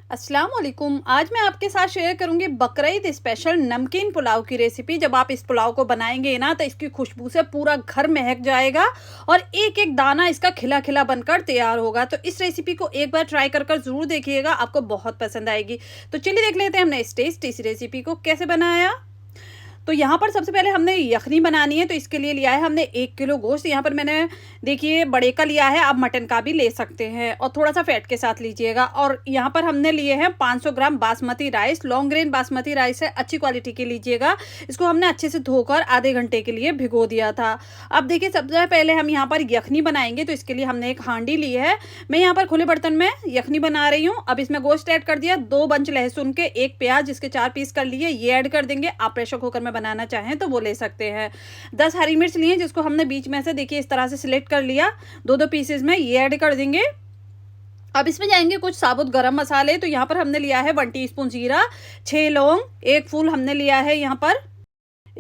अस्सलाम वालेकुम। आज मैं आपके साथ शेयर करूंगी बकरीद स्पेशल नमकीन पुलाव की रेसिपी। जब आप इस पुलाव को बनाएंगे ना तो इसकी खुशबू से पूरा घर महक जाएगा और एक एक दाना इसका खिला खिला बनकर तैयार होगा। तो इस रेसिपी को एक बार ट्राई कर कर ज़रूर देखिएगा, आपको बहुत पसंद आएगी। तो चलिए देख लेते हैं हमने इस टेस्टी इस रेसिपी को कैसे बनाया। तो यहाँ पर सबसे पहले हमने यखनी बनानी है, तो इसके लिए लिया है हमने 1 किलो गोश्त। यहाँ पर मैंने देखिए बड़े का लिया है, आप मटन का भी ले सकते हैं और थोड़ा सा फैट के साथ लीजिएगा। और यहाँ पर हमने लिए हैं 500 gram basmati rice, long grain basmati rice है, अच्छी क्वालिटी की लीजिएगा। इसको हमने अच्छे से धोकर आधे घंटे के लिए भिगो दिया था। अब देखिए सबसे पहले हम यहाँ पर यखनी बनाएंगे, तो इसके लिए हमने एक हांडी ली है। मैं यहाँ पर खुले बर्तन में यखनी बना रही हूँ। अब इसमें गोश्त ऐड कर दिया, 2 बंच लहसुन के, 1 प्याज जिसके 4 पीस कर लिए, ये ऐड कर देंगे। आप प्रेशर कुकर में बनाना चाहें तो वो ले सकते हैं। 10 हरी मिर्च लिए जिसको हमने बीच में से देखिए इस तरह से सिलेक्ट कर लिया, 2-2 पीसेस में, ये ऐड कर देंगे। अब इसमें जाएंगे कुछ साबुत गरम मसाले। तो यहाँ पर हमने लिया है 1 टीस्पून जीरा, 6 लौंग, 1 फूल हमने लिया है यहाँ पर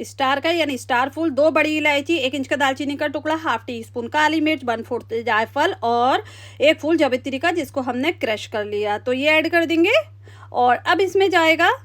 स्टार का यानी स्टार फूल, 2 बड़ी इलायची, 1 इंच का दालचीनी का टुकड़ा, हाफ टी स्पून काली मिर्च, 1/4 जायफल और 1 फूल जावित्री का जिसको हमने क्रश कर लिया, तो ये ऐड कर देंगे। और अब इसमें जाएगा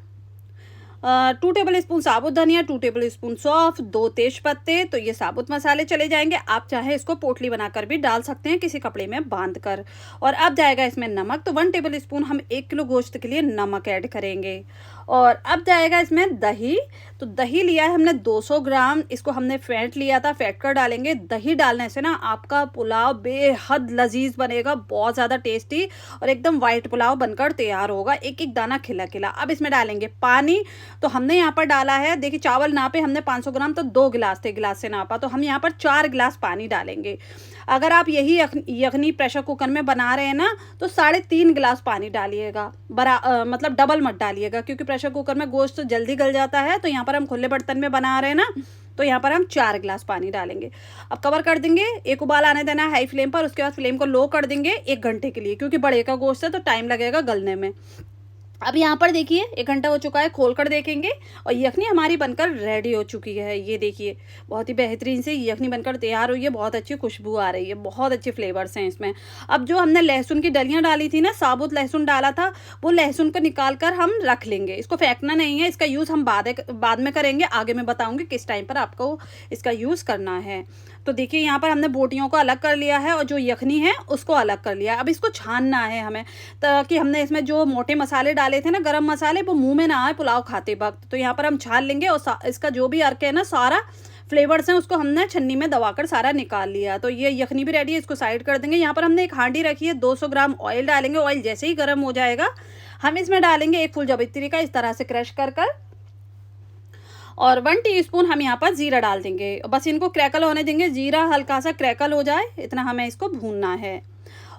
2 टेबल स्पून साबुत धनिया, 2 टेबल स्पून सौंफ, 2 तेज पत्ते। तो ये साबुत मसाले चले जाएंगे। आप चाहे इसको पोटली बनाकर भी डाल सकते हैं किसी कपड़े में बांध कर। और अब जाएगा इसमें नमक, तो 1 टेबल स्पून हम 1 किलो गोश्त के लिए नमक ऐड करेंगे। और अब जाएगा इसमें दही, तो दही लिया है हमने 200 ग्राम, इसको हमने फेंट लिया था, फेंट कर डालेंगे। दही डालने से ना आपका पुलाव बेहद लजीज बनेगा, बहुत ज़्यादा टेस्टी और एकदम वाइट पुलाव बनकर तैयार होगा, एक एक दाना खिला खिला। अब इसमें डालेंगे पानी, तो हमने यहाँ पर डाला है, देखिए चावल नापे हमने 500 ग्राम, तो 2 गिलास थे, गिलास से नापा, तो हम यहाँ पर 4 गिलास पानी डालेंगे। अगर आप यही यखनी प्रेशर कुकर में बना रहे हैं ना तो 3.5 गिलास पानी डालिएगा, मतलब डबल मत डालिएगा, क्योंकि प्रेशर कुकर में गोश्त तो जल्दी गल जाता है। तो यहाँ पर हम खुले बर्तन में बना रहे हैं ना, तो यहाँ पर हम 4 गिलास पानी डालेंगे। अब कवर कर देंगे, एक उबाल आने देना है हाई फ्लेम पर, उसके बाद फ्लेम को लो कर देंगे 1 घंटे के लिए, क्योंकि बड़े का गोश्त है तो टाइम लगेगा गलने में। अब यहाँ पर देखिए 1 घंटा हो चुका है, खोल कर देखेंगे और यखनी हमारी बनकर रेडी हो चुकी है। ये देखिए बहुत ही बेहतरीन से यखनी बनकर तैयार हुई है, बहुत अच्छी खुशबू आ रही है, बहुत अच्छे फ्लेवर्स हैं इसमें। अब जो हमने लहसुन की डलियाँ डाली थी ना, साबुत लहसुन डाला था, वो लहसुन को निकाल कर हम रख लेंगे। इसको फेंकना नहीं है, इसका यूज़ हम बाद में करेंगे, आगे मैं बताऊँगी किस टाइम पर आपको इसका यूज़ करना है। तो देखिए यहाँ पर हमने बोटियों को अलग कर लिया है और जो यखनी है उसको अलग कर लिया। अब इसको छानना है हमें, ताकि हमने इसमें जो मोटे मसाले डाले थे ना, गरम मसाले, वो मुंह में ना आए पुलाव खाते वक्त। तो यहाँ पर हम छान लेंगे और इसका जो भी अर्क है ना, सारा फ्लेवर्स हैं उसको हमने छन्नी में दबाकर सारा निकाल लिया। तो ये यखनी भी रेडी है, इसको साइड कर देंगे। यहाँ पर हमने एक हांडी रखी है, 200 ग्राम ऑयल डालेंगे। ऑयल जैसे ही गर्म हो जाएगा हम इसमें डालेंगे 1 फूल जावित्री का, इस तरह से क्रश कर और 1 टीस्पून हम यहाँ पर जीरा डाल देंगे। बस इनको क्रैकल होने देंगे, जीरा हल्का सा क्रैकल हो जाए इतना हमें इसको भूनना है।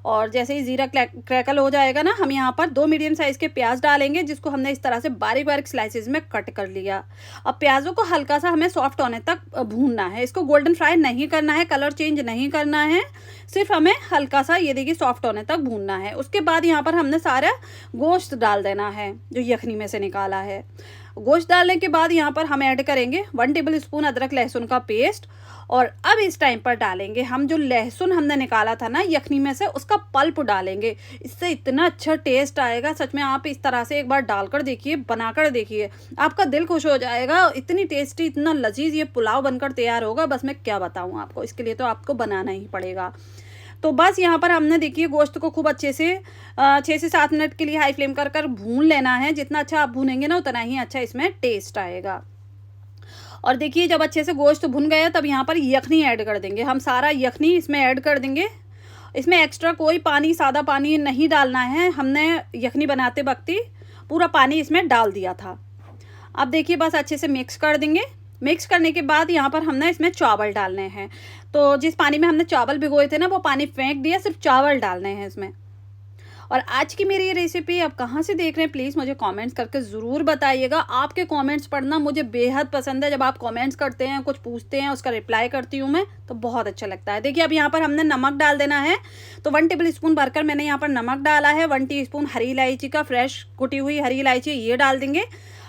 और जैसे ही जीरा क्रैकल हो जाएगा ना, हम यहाँ पर 2 मीडियम साइज़ के प्याज डालेंगे, जिसको हमने इस तरह से बारीक बारीक स्लाइसेस में कट कर लिया। अब प्याज़ों को हल्का सा हमें सॉफ्ट होने तक भूनना है, इसको गोल्डन फ्राई नहीं करना है, कलर चेंज नहीं करना है, सिर्फ हमें हल्का सा ये देखिए सॉफ्ट होने तक भूनना है। उसके बाद यहाँ पर हमने सारा गोश्त डाल देना है जो यखनी में से निकाला है। गोश्त डालने के बाद यहाँ पर हम ऐड करेंगे 1 टेबल स्पून अदरक लहसुन का पेस्ट। और अब इस टाइम पर डालेंगे हम जो लहसुन हमने निकाला था ना यखनी में से, उसका पल्प डालेंगे। इससे इतना अच्छा टेस्ट आएगा, सच में आप इस तरह से एक बार डालकर देखिए, बनाकर देखिए, आपका दिल खुश हो जाएगा। इतनी टेस्टी, इतना लजीज ये पुलाव बनकर तैयार होगा, बस मैं क्या बताऊँ आपको, इसके लिए तो आपको बनाना ही पड़ेगा। तो बस यहाँ पर हमने देखिए गोश्त को खूब अच्छे से 6 से 7 मिनट के लिए हाई फ्लेम कर कर भून लेना है। जितना अच्छा आप भूनेंगे ना उतना ही अच्छा इसमें टेस्ट आएगा। और देखिए जब अच्छे से गोश्त भुन गया तब यहाँ पर यखनी ऐड कर देंगे, हम सारा यखनी इसमें ऐड कर देंगे। इसमें एक्स्ट्रा कोई पानी, सादा पानी नहीं डालना है, हमने यखनी बनाते वक्त ही पूरा पानी इसमें डाल दिया था। अब देखिए बस अच्छे से मिक्स कर देंगे। मिक्स करने के बाद यहाँ पर हमने इसमें चावल डालने हैं, तो जिस पानी में हमने चावल भिगोए थे ना वो पानी फेंक दिया, सिर्फ चावल डालने हैं इसमें। और आज की मेरी ये रेसिपी आप कहाँ से देख रहे हैं प्लीज़ मुझे कमेंट्स करके ज़रूर बताइएगा। आपके कमेंट्स पढ़ना मुझे बेहद पसंद है, जब आप कमेंट्स करते हैं, कुछ पूछते हैं, उसका रिप्लाई करती हूँ मैं, तो बहुत अच्छा लगता है। देखिए अब यहाँ पर हमने नमक डाल देना है, तो 1 टेबल स्पून भरकर मैंने यहाँ पर नमक डाला है। 1 टीस्पून हरी इलायची का, फ्रेश कुटी हुई हरी इलायची, ये डाल देंगे।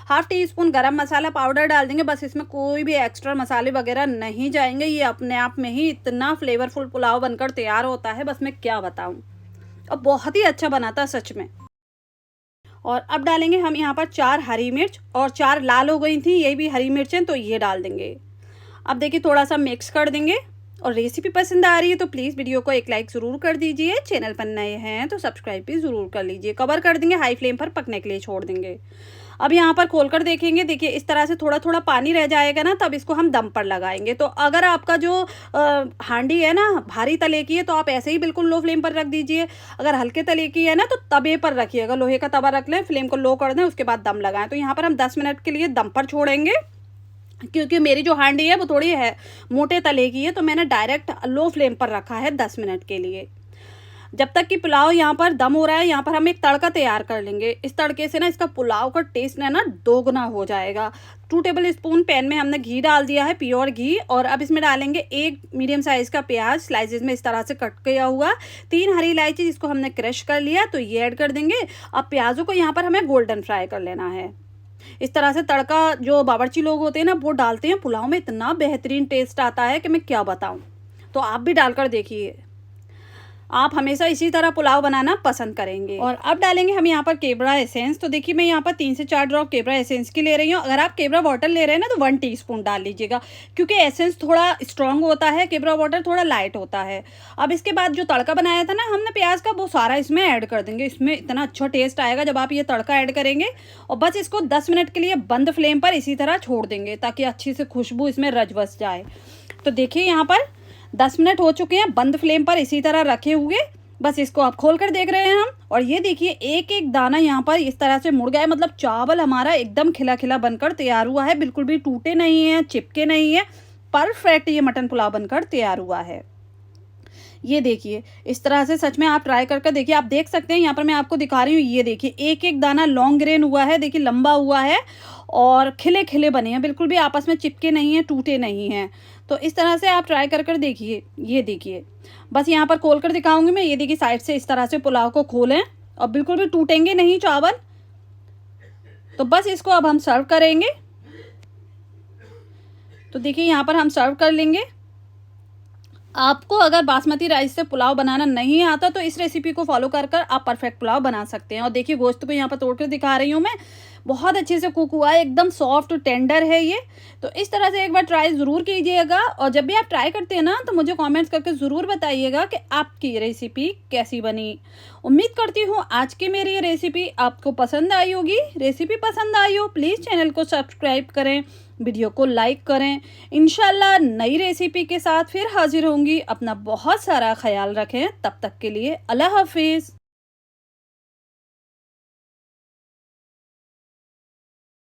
हाफ टी स्पून गरम मसाला पाउडर डाल देंगे, बस इसमें कोई भी एक्स्ट्रा मसाले वगैरह नहीं जाएंगे। ये अपने आप में ही इतना फ्लेवरफुल पुलाव बनकर तैयार होता है, बस मैं क्या बताऊँ, और बहुत ही अच्छा बनाता है सच में। और अब डालेंगे हम यहाँ पर 4 हरी मिर्च, और 4 लाल हो गई थी, ये भी हरी मिर्चें, तो ये डाल देंगे। अब देखिए थोड़ा सा मिक्स कर देंगे। और रेसिपी पसंद आ रही है तो प्लीज़ वीडियो को एक लाइक ज़रूर कर दीजिए। चैनल पर नए हैं तो सब्सक्राइब भी ज़रूर कर लीजिए। कवर कर देंगे, हाई फ्लेम पर पकने के लिए छोड़ देंगे। अब यहाँ पर खोल कर देखेंगे, देखिए इस तरह से थोड़ा थोड़ा पानी रह जाएगा ना, तब इसको हम दम पर लगाएंगे। तो अगर आपका जो हांडी है ना भारी तले की है तो आप ऐसे ही बिल्कुल लो फ्लेम पर रख दीजिए। अगर हल्के तले की है ना तो तवे पर रखिएगा, लोहे का तवा रख लें, फ्लेम को लो कर दें, उसके बाद दम लगाएं। तो यहाँ पर हम 10 मिनट के लिए दम पर छोड़ेंगे, क्योंकि मेरी जो हांडी है वो थोड़ी है मोटे तले की है, तो मैंने डायरेक्ट लो फ्लेम पर रखा है 10 मिनट के लिए। जब तक कि पुलाव यहाँ पर दम हो रहा है, यहाँ पर हम एक तड़का तैयार कर लेंगे। इस तड़के से ना इसका पुलाव का टेस्ट है ना दोगुना हो जाएगा। 2 टेबल स्पून पैन में हमने घी डाल दिया है, प्योर घी। और अब इसमें डालेंगे 1 मीडियम साइज़ का प्याज स्लाइसेस में इस तरह से कट किया हुआ, 3 हरी इलायची जिसको हमने क्रश कर लिया, तो ये ऐड कर देंगे। अब प्याज़ों को यहाँ पर हमें गोल्डन फ्राई कर लेना है। इस तरह से तड़का जो बावर्ची लोग होते हैं ना वो डालते हैं पुलाव में, इतना बेहतरीन टेस्ट आता है कि मैं क्या बताऊं। तो आप भी डालकर देखिए, आप हमेशा इसी तरह पुलाव बनाना पसंद करेंगे। और अब डालेंगे हम यहाँ पर केवड़ा एसेंस। तो देखिए मैं यहाँ पर 3 से 4 ड्रॉप केवड़ा एसेंस की ले रही हूँ। अगर आप केवड़ा वाटर ले रहे हैं ना तो 1 टीस्पून डाल लीजिएगा, क्योंकि एसेंस थोड़ा स्ट्रांग होता है, केवड़ा वाटर थोड़ा लाइट होता है। अब इसके बाद जो तड़का बनाया था ना हमने प्याज का, वो सारा इसमें ऐड कर देंगे। इसमें इतना अच्छा टेस्ट आएगा जब आप ये तड़का ऐड करेंगे। और बस इसको 10 मिनट के लिए बंद फ्लेम पर इसी तरह छोड़ देंगे, ताकि अच्छी से खुशबू इसमें रच बस जाए। तो देखिए यहाँ पर 10 मिनट हो चुके हैं बंद फ्लेम पर इसी तरह रखे हुए। बस इसको आप खोल कर देख रहे हैं हम, और ये देखिए एक एक दाना यहाँ पर इस तरह से मुड़ गया है। मतलब चावल हमारा एकदम खिला खिला बनकर तैयार हुआ है, बिल्कुल भी टूटे नहीं है, चिपके नहीं है, परफेक्ट ये मटन पुलाव बनकर तैयार हुआ है। ये देखिए इस तरह से सच में आप ट्राई करके देखिए। आप देख सकते हैं यहाँ पर मैं आपको दिखा रही हूँ, ये देखिए एक एक दाना लॉन्ग ग्रेन हुआ है, देखिए लंबा हुआ है, और खिले खिले बने हैं, बिल्कुल भी आपस में चिपके नहीं हैं, टूटे नहीं हैं। तो इस तरह से आप ट्राई कर देखिए। ये देखिए बस यहाँ पर खोल कर दिखाऊंगी मैं, ये देखिए साइड से इस तरह से पुलाव को खोलें, और बिल्कुल भी टूटेंगे नहीं चावल। तो बस इसको अब हम सर्व करेंगे। तो देखिए यहाँ पर हम सर्व कर लेंगे। आपको अगर बासमती राइस से पुलाव बनाना नहीं आता तो इस रेसिपी को फॉलो कर कर आप परफेक्ट पुलाव बना सकते हैं। और देखिए गोश्त को यहाँ पर तोड़ कर दिखा रही हूँ मैं, बहुत अच्छे से कुक हुआ है, एकदम सॉफ्ट टेंडर है ये। तो इस तरह से एक बार ट्राई ज़रूर कीजिएगा। और जब भी आप ट्राई करते हैं ना तो मुझे कमेंट्स करके ज़रूर बताइएगा कि आपकी रेसिपी कैसी बनी। उम्मीद करती हूँ आज की मेरी ये रेसिपी आपको पसंद आई होगी। रेसिपी पसंद आई हो प्लीज़ चैनल को सब्सक्राइब करें, वीडियो को लाइक करें। इंशाल्लाह नई रेसिपी के साथ फिर हाजिर होंगी। अपना बहुत सारा ख्याल रखें, तब तक के लिए अल्लाह हाफिज़।